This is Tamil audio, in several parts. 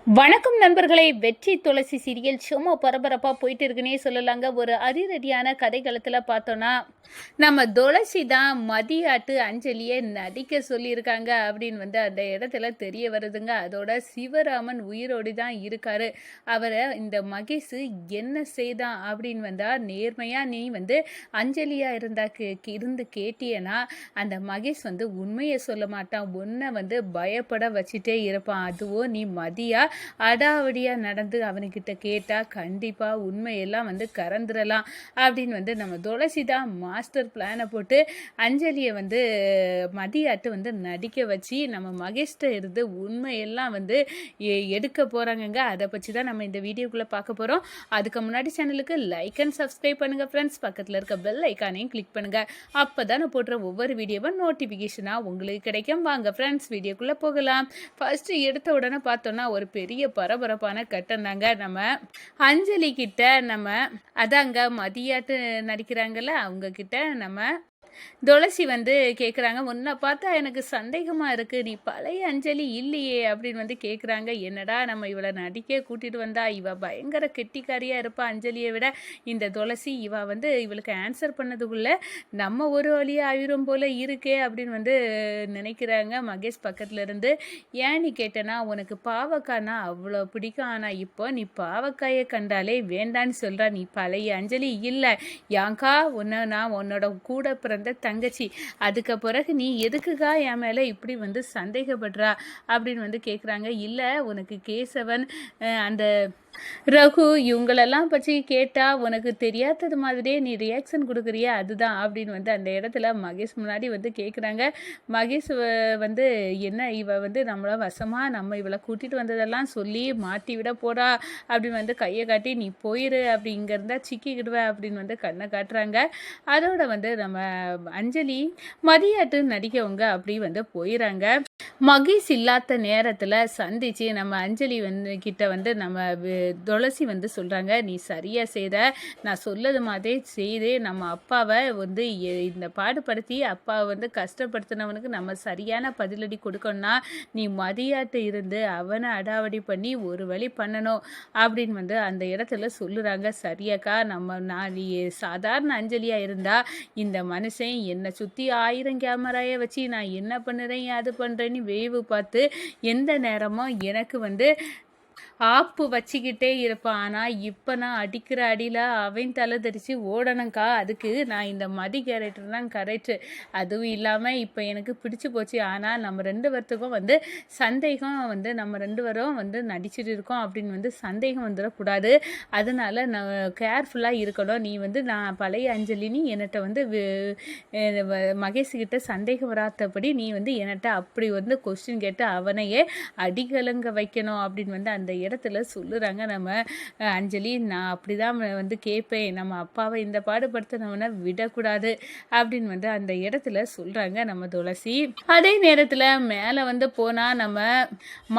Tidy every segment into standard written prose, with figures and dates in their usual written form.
வணக்கம் நண்பர்களே. வெற்றி துளசி சீரியல் சும்மா பரபரப்பாக போயிட்டு இருக்குன்னே சொல்லலாங்க. ஒரு அதிரடியான கதைக்களத்தில் பார்த்தோன்னா நம்ம துளசி தான் மதியாட்டு அஞ்சலியை நடிக்க சொல்லியிருக்காங்க அப்படின்னு அந்த இடத்துல தெரிய வருதுங்க. அதோட சிவராமன் உயிரோடு தான் இருக்காரு. அவரை இந்த மகேஷ் என்ன செய்தான் அப்படின்னு நேர்மையாக நீ அஞ்சலியாக இருந்து கேட்டியனா அந்த மகேஷ் உண்மையை சொல்ல மாட்டான். உன்னை பயப்பட வச்சுட்டே இருப்பான். அதுவும் நீ மதியா அடாவடியாக நடந்து அவனுக்கிட்ட கேட்டால் கண்டிப்பாக உண்மையெல்லாம் கறந்துடலாம் அப்படின்னு நம்ம துளசி தான் மாஸ்டர் பிளானை போட்டு அஞ்சலியை மதியாட்டு நடிக்க வச்சு நம்ம மகேஷ்ட இருந்து உண்மையெல்லாம் எடுக்க போகிறாங்கங்க. அதை பற்றி தான் நம்ம இந்த வீடியோக்குள்ளே பார்க்க போகிறோம். அதுக்கு முன்னாடி சேனலுக்கு லைக் அண்ட் சப்ஸ்கிரைப் பண்ணுங்கள் ஃப்ரெண்ட்ஸ். பக்கத்தில் இருக்க பெல் ஐக்கானையும் கிளிக் பண்ணுங்கள். அப்போ தான் நான் போடுற ஒவ்வொரு வீடியோவும் நோட்டிஃபிகேஷனாக உங்களுக்கு கிடைக்கும். வாங்க ஃப்ரெண்ட்ஸ் வீடியோக்குள்ளே போகலாம். ஃபஸ்ட்டு எடுத்த உடனே பார்த்தோன்னா ஒரு பெரிய பரபரப்பான கட்டம் தாங்க. நம்ம அஞ்சலி கிட்ட அதாங்க மதியாட்டு நடிக்கிறாங்கல்ல அவங்க கிட்ட நம்ம துளசி கேட்குறாங்க, உன்னை பார்த்தா எனக்கு சந்தேகமாக இருக்குது, நீ பழைய அஞ்சலி இல்லையே அப்படின்னு கேட்குறாங்க. என்னடா நம்ம இவளை நடிக்க கூட்டிகிட்டு வந்தா இவ பயங்கர கெட்டிக்காரியாக இருப்பா அஞ்சலியை விட. இந்த துளசி இவளுக்கு ஆன்சர் பண்ணதுக்குள்ளே நம்ம ஒரு வழியாக ஆயிரும் போல் இருக்கே அப்படின்னு நினைக்கிறாங்க. மகேஷ் பக்கத்தில் இருந்து ஏன் நீ கேட்டனா, உனக்கு பாவக்காய்னா அவ்வளோ பிடிக்கும், ஆனால் இப்போ நீ பாவக்காயை கண்டாலே வேண்டான்னு சொல்கிறா. நீ பழைய அஞ்சலி இல்லை யாங்கா, நான் உன்னோட கூட பிறந்த தங்கச்சி. அதுக்கு பிறகு நீ எதுக்குக்கா என் மேலே இப்படி சந்தேகப்படுறா அப்படின்னு கேட்குறாங்க. இல்லை உனக்கு கேசவன் அந்த ரகு இவங்களெல்லாம் பற்றி கேட்டால் உனக்கு தெரியாதது மாதிரியே நீ ரியாக்ஷன் கொடுக்குறியா, அதுதான் அப்படின்னு அந்த இடத்துல மகேஷ் முன்னாடி கேட்குறாங்க. மகேஷ் என்ன இவ நம்மளை வசமாக நம்ம இவளை கூட்டிகிட்டு வந்ததெல்லாம் சொல்லி மாட்டி விட போறா அப்படின்னு கையை காட்டி நீ போயிரு, அப்படி இங்கே இருந்தால் சிக்கிக்கிடுவேன் அப்படின்னு கண்ணை காட்டுறாங்க. அதோட நம்ம அஞ்சலி மதியாட்டு நடிக்கவங்க அப்படி போயிடறாங்க. மகேஷ் இல்லாத நேரத்தில் சந்திச்சு நம்ம அஞ்சலி கிட்ட நம்ம துளசி சொல்கிறாங்க, நீ சரியாக செய்த, நான் சொல்லது மாதிரி செய்து நம்ம அப்பாவை இந்த பாடுபடுத்தி அப்பாவை கஷ்டப்படுத்தினவனுக்கு நம்ம சரியான பதிலடி கொடுக்கணும்னா நீ மதியாட்டு இருந்து அவனை அடாவடி பண்ணி ஒரு வழி பண்ணணும் அப்படின்னு அந்த இடத்துல சொல்லுறாங்க. சரியாக்கா, நான் நீ சாதாரண அஞ்சலியாக இருந்தால் இந்த மனுஷன் என்னை சுற்றி 1000 கேமராயை வச்சு நான் என்ன பண்ணுறேன் அது பண்ணுறேன்னு வேவு பார்த்து எந்த நேரமும் எனக்கு ஆப்பு வச்சுக்கிட்டே இருப்பான். ஆனால் இப்போ நான் அடிக்கிற அடியில் அவன் தலை தரித்து ஓடணுங்க்கா, அதுக்கு நான் இந்த மதி கேரக்டர் தான் கரெக்டு. அதுவும் இல்லாமல் இப்போ எனக்கு பிடிச்சி போச்சு. ஆனால் நம்ம 2 பேர்த்துக்கும் சந்தேகம் நம்ம 2 பேரும் நடிச்சிட்டு இருக்கோம் அப்படின்னு சந்தேகம் வந்துடக்கூடாது. அதனால் நான் கேர்ஃபுல்லாக இருக்கணும். நீ நான் பழைய அஞ்சலினி என்கிட்ட மகேஷ்கிட்ட சந்தேகம் வராதபடி நீ என்கிட்ட அப்படி கொஸ்டின் கேட்டு அவனையே அடிகலங்க வைக்கணும் அப்படின்னு அந்த இடத்துல சொல்லுறாங்க. நம்ம அஞ்சலி நான் அப்படிதான் கேட்பேன், நம்ம அப்பாவை இந்த பாடுபடுத்தினவனை விடக்கூடாது அப்படின்னு அந்த இடத்துல சொல்றாங்க நம்ம துளசி. அதே நேரத்தில் மேலே போனால் நம்ம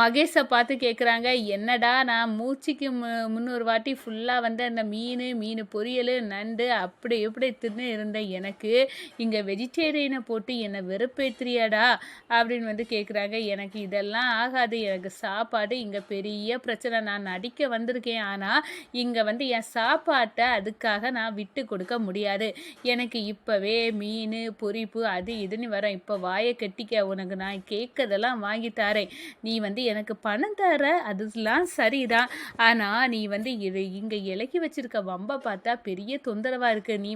மகேஷை பார்த்து கேட்குறாங்க, என்னடா நான் மூச்சுக்கு 300 வாட்டி ஃபுல்லாக அந்த மீன் பொரியல் நண்டு அப்படி எப்படி தின்னு இருந்தேன், எனக்கு இங்கே வெஜிடேரியனை போட்டு என்னை வெறுப்பேற்றியாடா அப்படின்னு கேட்குறாங்க. எனக்கு இதெல்லாம் ஆகாது, எனக்கு சாப்பாடு இங்கே பெரிய பிரச்சனை, நான் நடிக்க வந்திருக்கேன், ஆனால் இங்கே என் சாப்பாட்டை அதுக்காக நான் விட்டு கொடுக்க முடியாது. எனக்கு இப்போவே மீன் பொரிப்பு அது இதுன்னு வரேன், இப்போ வாயை கட்டிக்க, உனக்கு நான் கேட்கறதெல்லாம் வாங்கி தரேன், நீ எனக்கு பணம் தர அதெல்லாம் சரிதான், ஆனால் நீ இங்கே இலக்கி வச்சிருக்க வம்பை பார்த்தா பெரிய தொந்தரவாக இருக்குது. நீ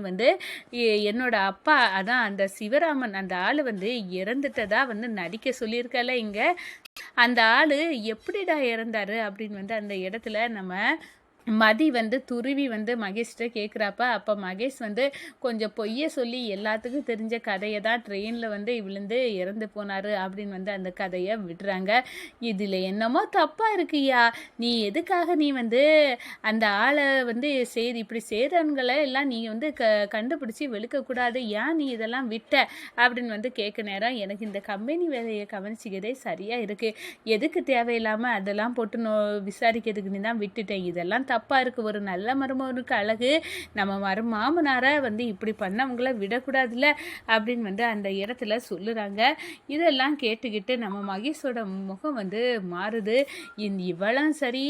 என்னோட அப்பா அதான் அந்த சிவராமன் அந்த ஆள் இறந்துட்டதா நடிக்க சொல்லியிருக்கல இங்கே, அந்த ஆள் எப்படிடா இறந்தாரு அப்படின்னு அந்த இடத்துல நம்ம மதி துருவி மகேஷ்கிட்ட கேட்குறாப்ப அப்போ மகேஷ் கொஞ்சம் பொய்யை சொல்லி எல்லாத்துக்கும் தெரிஞ்ச கதையை தான் ட்ரெயினில் விழுந்து இறந்து போனார் அப்படின்னு அந்த கதையை விடுறாங்க. இதில் என்னமோ தப்பாக இருக்குயா, நீ எதுக்காக நீ அந்த ஆளை செய்து இப்படி செய்கிறவங்களை எல்லாம் நீ கண்டுபிடிச்சி வெளுக்கக்கூடாது, ஏன் நீ இதெல்லாம் விட்ட அப்படின்னு கேட்க நேரம் எனக்கு இந்த கம்பெனி வேலையை கவனிச்சிக்கதே சரியாக இருக்குது, எதுக்கு தேவையில்லாமல் அதெல்லாம் போட்டு விசாரிக்கிறதுக்குன்னு தான் விட்டுட்டேன், இதெல்லாம் தப்பாக இருக்குது. ஒரு நல்ல மருமகனுக்கு அழகு நம்ம மாமனாரை வந்து இப்படி பண்ணவங்கள விடக்கூடாதுல்ல அப்படின்னு வந்து அந்த இடத்துல சொல்லுறாங்க. இதெல்லாம் கேட்டுக்கிட்டு நம்ம மகேஷோட முகம் வந்து மாறுது. இவளும் சரி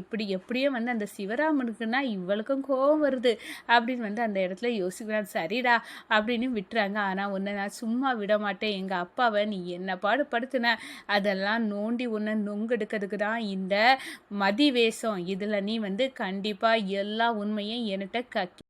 எப்படியோ வந்து அந்த சிவராமனுக்குன்னா இவளுக்கும் கோவம் வருது அப்படின்னு வந்து அந்த இடத்துல யோசிக்கிறான். சரிடா அப்படின்னு விட்டுறாங்க. ஆனால் உன்னை நான் சும்மா விட மாட்டேன். எங்கள் அப்பாவை நீ என்ன பாடுபடுத்தின அதெல்லாம் நோண்டி உன்னை நொங்கெடுக்கிறதுக்கு தான் இந்த மதி வேஷம். இதில் நீ வந்து கண்டிப்பாக எல்லா உண்மையும் என்கிட்ட